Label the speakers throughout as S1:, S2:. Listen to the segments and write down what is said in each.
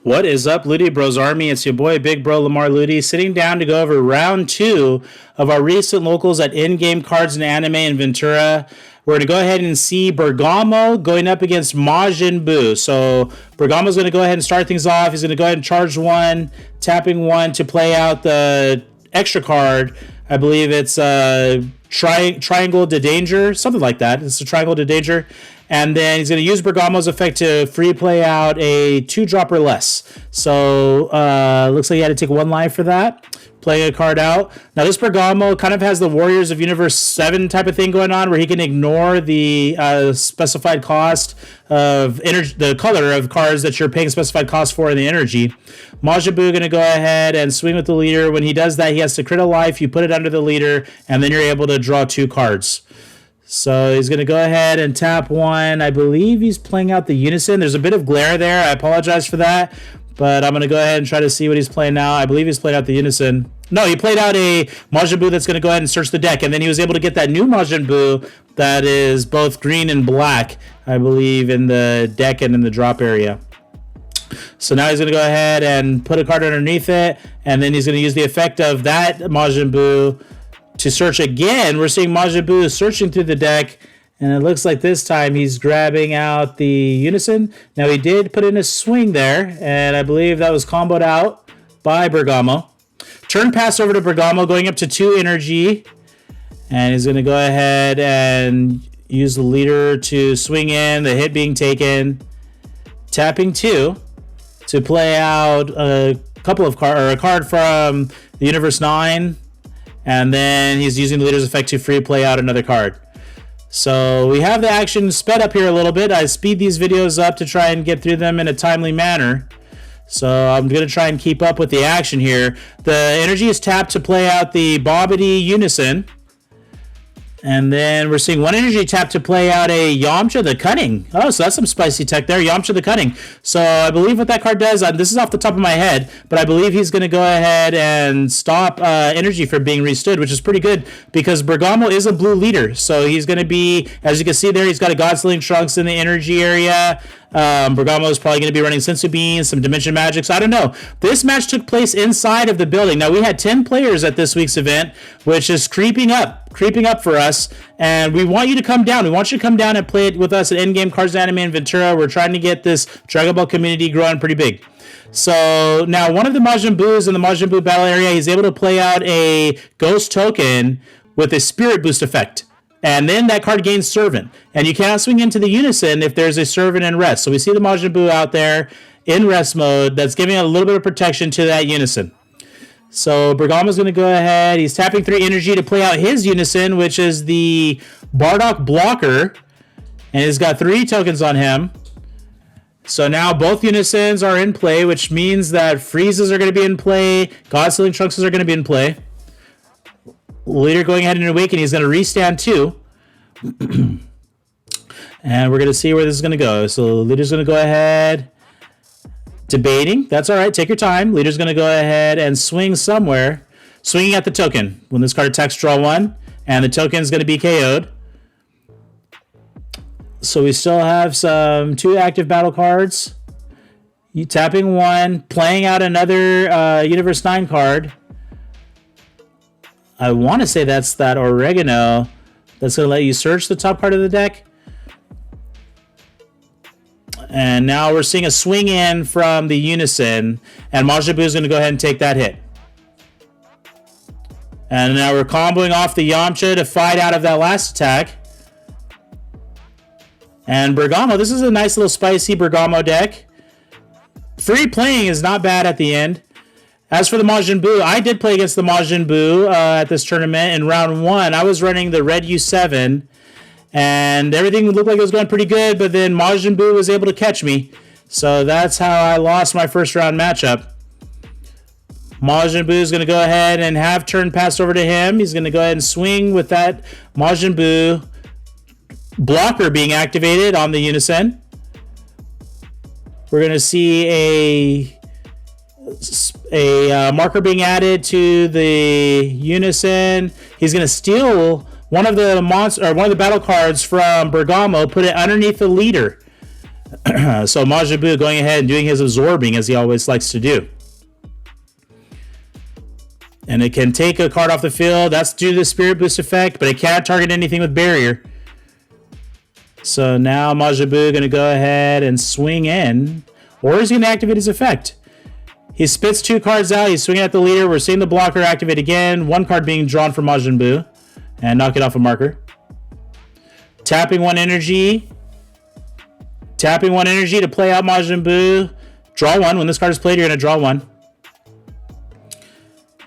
S1: What is up, Ludi Bros Army? It's your boy, Big Bro Lamar Ludi, sitting down to go over round 2 of our recent locals at Endgame Cards and Anime in Ventura. We're going to go ahead and see Bergamo going up against Majin Buu. So Bergamo's going to go ahead and start things off. He's going to go ahead and charge 1, tapping 1 to play out the extra card. I believe it's Triangle to Danger, something like that. It's a Triangle to Danger. And then he's going to use Bergamo's effect to free play out a 2-drop or less. So looks like he had to take 1 life for that, playing a card out. Now this Bergamo kind of has the Warriors of Universe 7 type of thing going on, where he can ignore the specified cost of energy, the color of cards that you're paying specified cost for in the energy. Majin Buu going to go ahead and swing with the leader. When he does that, he has to crit a life. You put it under the leader, and then you're able to draw 2 cards. So he's going to go ahead and tap 1. I believe he's playing out the Unison. There's a bit of glare there. I apologize for that. But I'm going to go ahead and try to see what he's playing now. I believe he's played out the Unison. No, he played out a Majin Buu that's going to go ahead and search the deck. And then he was able to get that new Majin Buu that is both green and black, I believe, in the deck and in the drop area. So now he's going to go ahead and put a card underneath it. And then he's going to use the effect of that Majin Buu to search again. We're seeing Majin Buu searching through the deck, and it looks like this time he's grabbing out the Unison. Now he did put in a swing there, and I believe that was comboed out by Bergamo. Turn pass over to Bergamo, going up to 2 energy, and he's going to go ahead and use the leader to swing in, the hit being taken, tapping 2 to play out a card from the Universe 9. And then he's using the leader's effect to free play out another card. So we have the action sped up here a little bit. I speed these videos up to try and get through them in a timely manner. So I'm going to try and keep up with the action here. The energy is tapped to play out the Bobbity Unison. And then we're seeing 1 energy tap to play out a Yamcha the Cunning. Oh, so that's some spicy tech there. Yamcha the Cunning. So I believe what that card does, this is off the top of my head, but I believe he's going to go ahead and stop energy from being restood, which is pretty good because Bergamo is a blue leader. So he's going to be, as you can see there, he's got a Godsling Trunks in the energy area. Bergamo is probably going to be running Sensu Beans, some Dimension Magic. So I don't know. This match took place inside of the building. Now we had 10 players at this week's event, which is creeping up for us. And we want you to come down. We want you to come down and play it with us at Endgame Cards Anime in Ventura. We're trying to get this Dragon Ball community growing pretty big. So now one of the Majin Buus in the Majin Buu battle area, he's able to play out a Ghost Token with a Spirit Boost effect. And then that card gains Servant. And you cannot swing into the Unison if there's a Servant in rest. So we see the Majin Buu out there in rest mode that's giving a little bit of protection to that Unison. So Bergamo's going to go ahead. He's tapping 3 energy to play out his Unison, which is the Bardock Blocker. And he's got 3 tokens on him. So now both Unisons are in play, which means that Freezes are going to be in play. Godsling Trunks are going to be in play. Leader going ahead and awaken. He's going to restand 2. And we're going to see where this is going to go. So leader's going to go ahead. Debating. That's all right. Take your time. Leader's going to go ahead and swing somewhere. Swinging at the token. When this card attacks, draw 1. And the token's going to be KO'd. So we still have some 2 active battle cards. You tapping 1. Playing out another Universe 9 card. I want to say that's that Oregano that's going to let you search the top part of the deck. And now we're seeing a swing in from the Unison, and Majin Buu is going to go ahead and take that hit. And now we're comboing off the Yamcha to fight out of that last attack. And Bergamo, this is a nice little spicy Bergamo deck. Free playing is not bad at the end. As for the Majin Buu, I did play against the Majin Buu at this tournament. In round 1, I was running the red U7, and everything looked like it was going pretty good, but then Majin Buu was able to catch me. So that's how I lost my first round matchup. Majin Buu is going to go ahead and have turn passed over to him. He's going to go ahead and swing with that Majin Buu blocker being activated on the Unison. We're going to see a marker being added to the Unison. He's going to steal one of the battle cards from Bergamo, put it underneath the leader. So Majin Buu going ahead and doing his absorbing as he always likes to do. And it can take a card off the field. That's due to the Spirit Boost effect, but it can't target anything with Barrier. So now Majin Buu going to go ahead and swing in. Or is he going to activate his effect? He spits 2 cards out. He's swinging at the leader. We're seeing the blocker activate again. 1 card being drawn for Majin Buu. And knock it off a marker. Tapping 1 energy. Tapping 1 energy to play out Majin Buu. Draw 1. When this card is played, you're going to draw 1.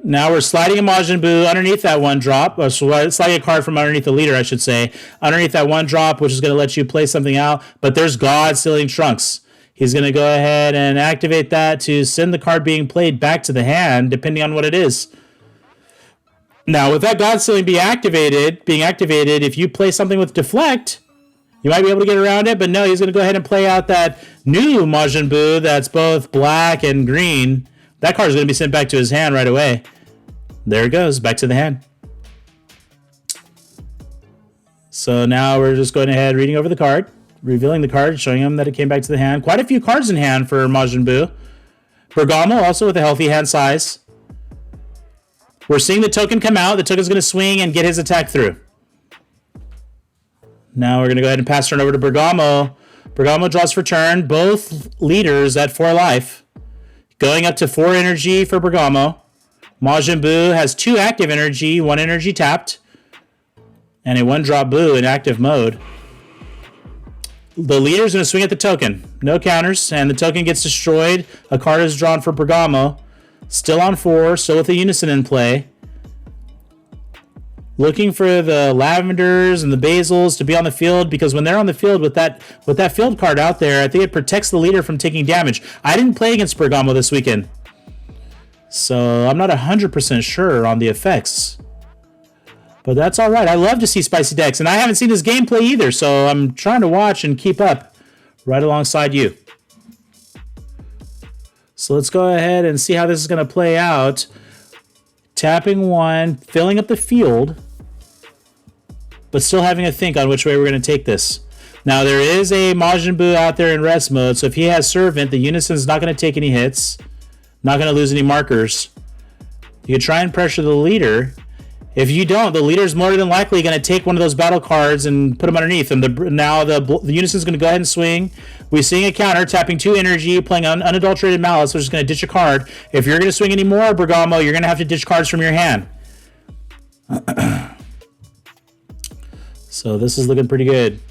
S1: Now we're sliding a Majin Buu underneath that 1 drop. Or sliding a card from underneath the leader, I should say. Underneath that 1 drop, which is going to let you play something out. But there's God Sealing Trunks. He's going to go ahead and activate that to send the card being played back to the hand, depending on what it is. Now, with that God Sealing being activated, if you play something with Deflect, you might be able to get around it. But no, he's going to go ahead and play out that new Majin Buu that's both black and green. That card is going to be sent back to his hand right away. There it goes, back to the hand. So now we're just going ahead, reading over the card, revealing the card, showing him that it came back to the hand. Quite a few cards in hand for Majin Buu. Bergamo also with a healthy hand size. We're seeing the token come out. The token's going to swing and get his attack through. Now we're going to go ahead and pass turn over to Bergamo. Bergamo draws for turn. Both leaders at 4 life. Going up to 4 energy for Bergamo. Majin Buu has 2 active energy, 1 energy tapped, and a 1-drop Buu in active mode. The leader's going to swing at the token. No counters, and the token gets destroyed. A card is drawn for Bergamo. Still on 4, still with the Unison in play. Looking for the Lavenders and the Basils to be on the field, because when they're on the field with that field card out there, I think it protects the leader from taking damage. I didn't play against Bergamo this weekend, so I'm not 100% sure on the effects. But that's all right. I love to see spicy decks, and I haven't seen this gameplay either, so I'm trying to watch and keep up right alongside you. So let's go ahead and see how this is going to play out. Tapping 1, filling up the field, but still having to think on which way we're going to take this. Now, there is a Majin Buu out there in rest mode, so if he has Servant, the Unison's not going to take any hits, not going to lose any markers. You can try and pressure the leader. If you don't, the leader's more than likely going to take one of those battle cards and put them underneath. And now the Unison's going to go ahead and swing. We're seeing a counter, tapping 2 energy, playing unadulterated Malice, which is going to ditch a card. If you're going to swing any more, Bergamo, you're going to have to ditch cards from your hand. So this is looking pretty good.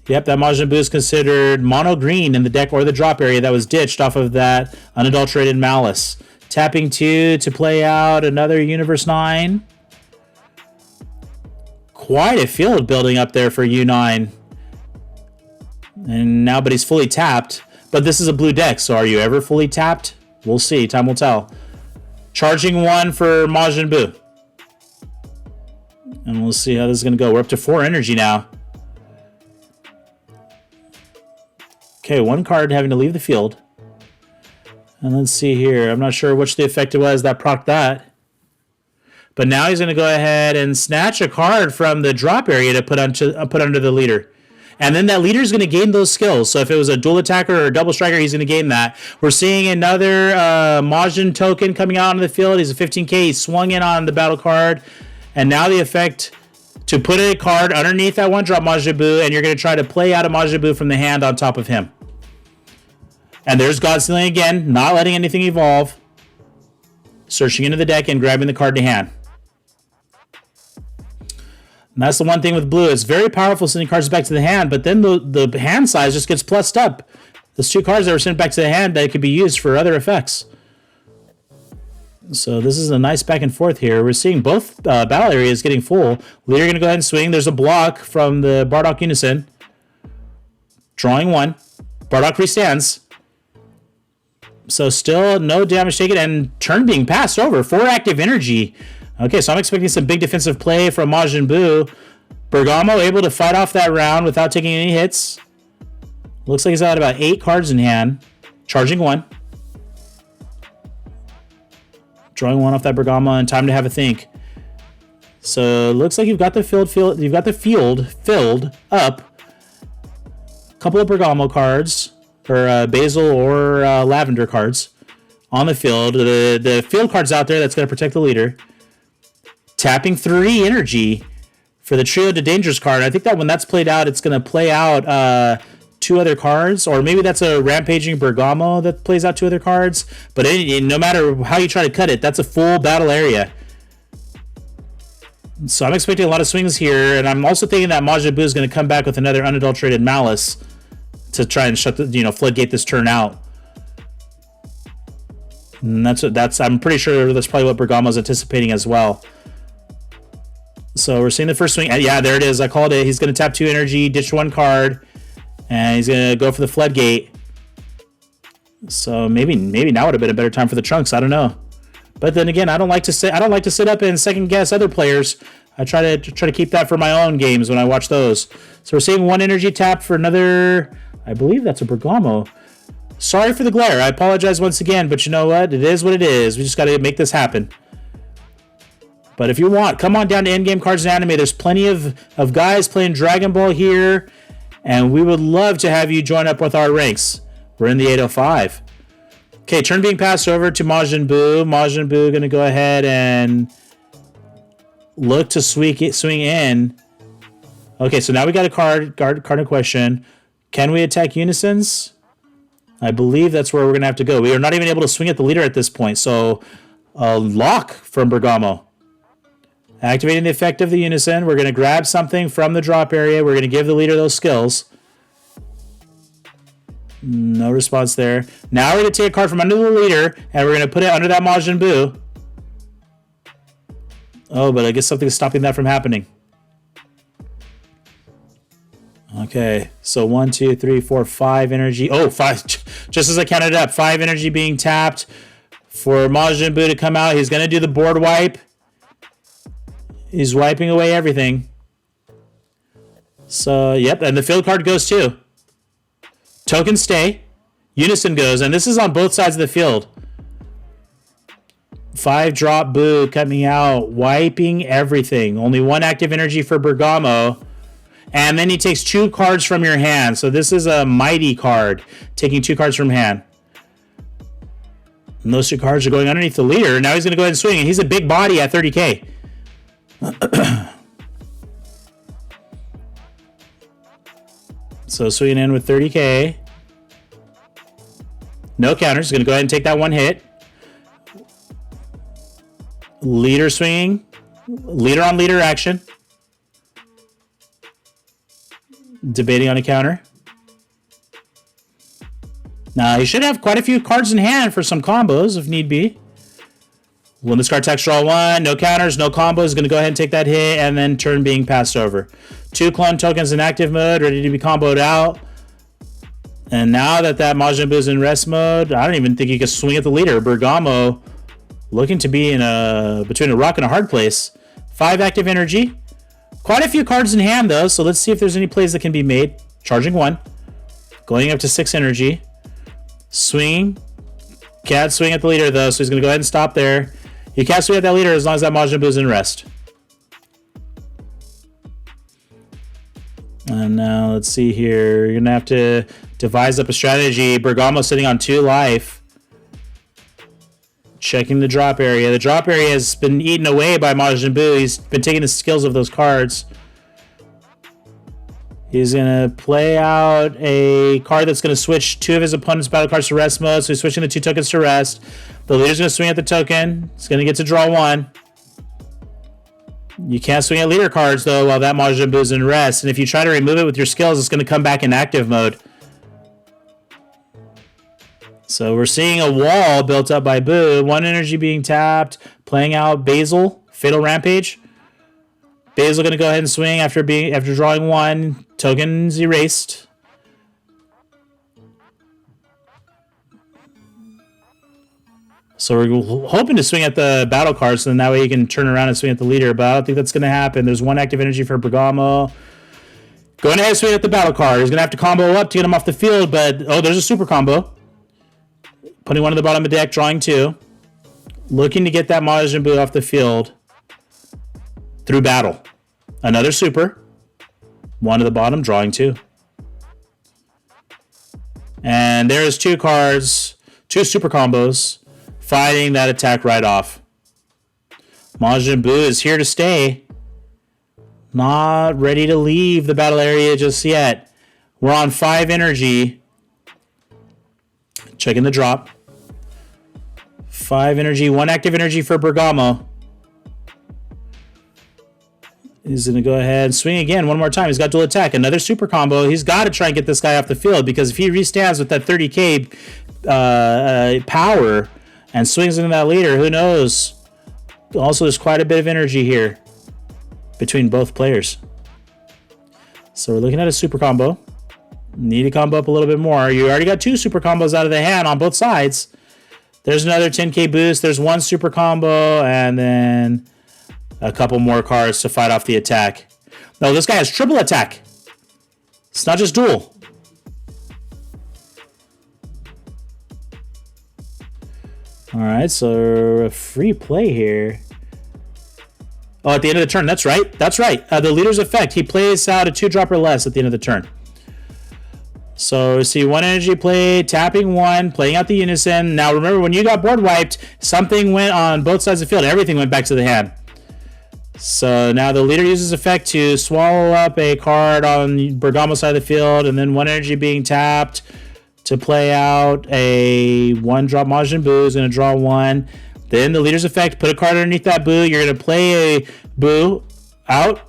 S1: Yep, that Majin Buu is considered mono green in the deck or the drop area that was ditched off of that unadulterated Malice. Tapping 2 to play out another Universe 9. Quite a field building up there for U9. And now, but he's fully tapped. But this is a blue deck, so are you ever fully tapped? We'll see. Time will tell. Charging 1 for Majin Buu. And we'll see how this is going to go. We're up to 4 energy now. Okay, 1 card having to leave the field. And let's see here. I'm not sure which the effect it was that procced that. But now he's going to go ahead and snatch a card from the drop area to put under the leader. And then that leader is going to gain those skills. So if it was a dual attacker or a double striker, he's going to gain that. We're seeing another Majin token coming out on the field. He's a 15k. He swung in on the battle card. And now the effect to put a card underneath that 1-drop Majin Buu, and you're going to try to play out a Majin Buu from the hand on top of him. And there's God Sealing again, not letting anything evolve. Searching into the deck and grabbing the card to hand. And that's the one thing with blue. It's very powerful sending cards back to the hand, but then the hand size just gets plussed up. Those 2 cards that were sent back to the hand that could be used for other effects. So this is a nice back and forth here. We're seeing both battle areas getting full. Leader going to go ahead and swing. There's a block from the Bardock Unison. Drawing 1. Bardock restands. So still no damage taken and turn being passed over. 4 active energy. Okay, so I'm expecting some big defensive play from Majin Buu. Bergamo able to fight off that round without taking any hits. Looks like he's got about 8 cards in hand. Charging 1. Drawing 1 off that Bergamo and time to have a think. So it looks like you've got the field filled up. couple of Bergamo cards, or Basil or Lavender cards on the field. The field card's out there that's going to protect the leader. Tapping 3 energy for the Trio de Dangerous card. I think that when that's played out, it's going to play out 2 other cards, or maybe that's a Rampaging Bergamo that plays out 2 other cards. But no matter how you try to cut it, that's a full battle area. So I'm expecting a lot of swings here, and I'm also thinking that Majin Buu is going to come back with another unadulterated Malice to try and shut the, floodgate this turn out. And I'm pretty sure that's probably what Bergamo's anticipating as well. So we're seeing the first swing. Yeah, there it is. I called it. He's going to tap 2 energy, ditch 1 card, and he's going to go for the floodgate. So maybe now would have been a better time for the Trunks. I don't know. But then again, I don't like to sit up and second guess other players. I try to keep that for my own games when I watch those. So we're seeing 1 energy tap for another. I believe that's a Bergamo. Sorry for the glare. I apologize once again, but you know what? It is what it is. We just got to make this happen. But if you want, come on down to Endgame Cards and Anime. There's plenty of guys playing Dragon Ball here, and we would love to have you join up with our ranks. We're in the 805. Okay, turn being passed over to Majin Buu. Majin Buu going to go ahead and look to swing in. Okay, so now we got a card in question. Can we attack Unisons? I believe that's where we're going to have to go. We are not even able to swing at the leader at this point, so a lock from Bergamo. Activating the effect of the Unison. We're going to grab something from the drop area. We're going to give the leader those skills. No response there. Now we're going to take a card from under the leader, and we're going to put it under that Majin Buu. Oh, but I guess something's stopping that from happening. Okay, so 1, 2, 3, 4, 5 energy. Oh, 5. Just as I counted it up, 5 energy being tapped for Majin Buu to come out. He's going to do the board wipe. He's wiping away everything. So, yep, and the field card goes too. Tokens stay. Unison goes, and this is on both sides of the field. 5 drop Buu coming out, wiping everything. Only 1 active energy for Bergamo. And then he takes 2 cards from your hand. So this is a mighty card, taking 2 cards from hand. And those 2 cards are going underneath the leader. Now he's going to go ahead and swing, and he's a big body at 30k. So swinging in with 30k. No counters. Going to go ahead and take that 1 hit. Leader swinging. Leader on leader action. Debating on a counter. Now, he should have quite a few cards in hand for some combos if need be. When this card attacks, draw 1. No counters, no combos. Going to go ahead and take that hit, and then turn being passed over. 2 clone tokens in active mode, ready to be comboed out. And now that Majin Buu is in rest mode, I don't even think he can swing at the leader. Bergamo looking to be in between a rock and a hard place. 5 active energy. Quite a few cards in hand, though, so let's see if there's any plays that can be made. Charging 1. Going up to 6 energy. Swinging. Can't swing at the leader, though, so he's going to go ahead and stop there. You can't swing at that leader as long as that Majin Buu is in rest. And now, let's see here. You're going to have to devise up a strategy. Bergamo sitting on 2 life. Checking the drop area. The drop area has been eaten away by Majin Buu. He's been taking the skills of those cards. He's going to play out a card that's going to switch 2 of his opponent's battle cards to rest mode. So he's switching the 2 tokens to rest. The leader's going to swing at the token. He's going to get to draw 1. You can't swing at leader cards, though, while that Majin Buu is in rest. And if you try to remove it with your skills, it's going to come back in active mode. So we're seeing a wall built up by Buu. 1 energy being tapped. Playing out Basil. Fatal Rampage. Basil going to go ahead and swing after drawing 1. Tokens erased. So we're hoping to swing at the battle cards, so then that way you can turn around and swing at the leader, but I don't think that's going to happen. There's 1 active energy for Bergamo. Going ahead and swing at the battle card. He's going to have to combo up to get him off the field, but oh, there's a super combo. Putting 1 at the bottom of the deck, drawing 2. Looking to get that Majin Buu off the field through battle. Another super. 1 at the bottom, drawing 2. And there's two cards, two super combos, fighting that attack right off. Majin Buu is here to stay. Not ready to leave the battle area just yet. We're on 5 energy. Checking the drop. 5 energy, 1 active energy for Bergamo. He's going to go ahead and swing again one more time. He's got dual attack. Another super combo. He's got to try and get this guy off the field because if he restands with that 30k power and swings into that leader, who knows? Also, there's quite a bit of energy here between both players. So we're looking at a super combo. Need to combo up a little bit more. You already got 2 super combos out of the hand on both sides. There's another 10k boost. There's 1 super combo and then a couple more cards to fight off the attack. No, this guy has triple attack. It's not just dual. All right, so a free play here. Oh, at the end of the turn. That's right. That's right. The leader's effect. He plays out a 2-drop or less at the end of the turn. So see 1 energy play, tapping 1, playing out the unison. Now remember, when you got board wiped, something went on both sides of the field. Everything went back to the hand. So now the leader uses effect to swallow up a card on Bergamo's side of the field, and then 1 energy being tapped to play out a 1-drop Majin Buu is going to draw 1. Then the leader's effect, put a card underneath that Buu. You're going to play a Buu out,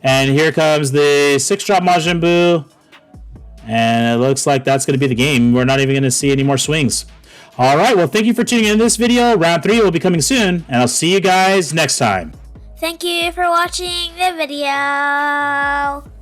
S1: and here comes the 6-drop Majin Buu, and it looks like that's going to be the game. We're not even going to see any more swings. All right, well, thank you for tuning in to this video. Round 3 will be coming soon, and I'll see you guys next time.
S2: Thank you for watching the video.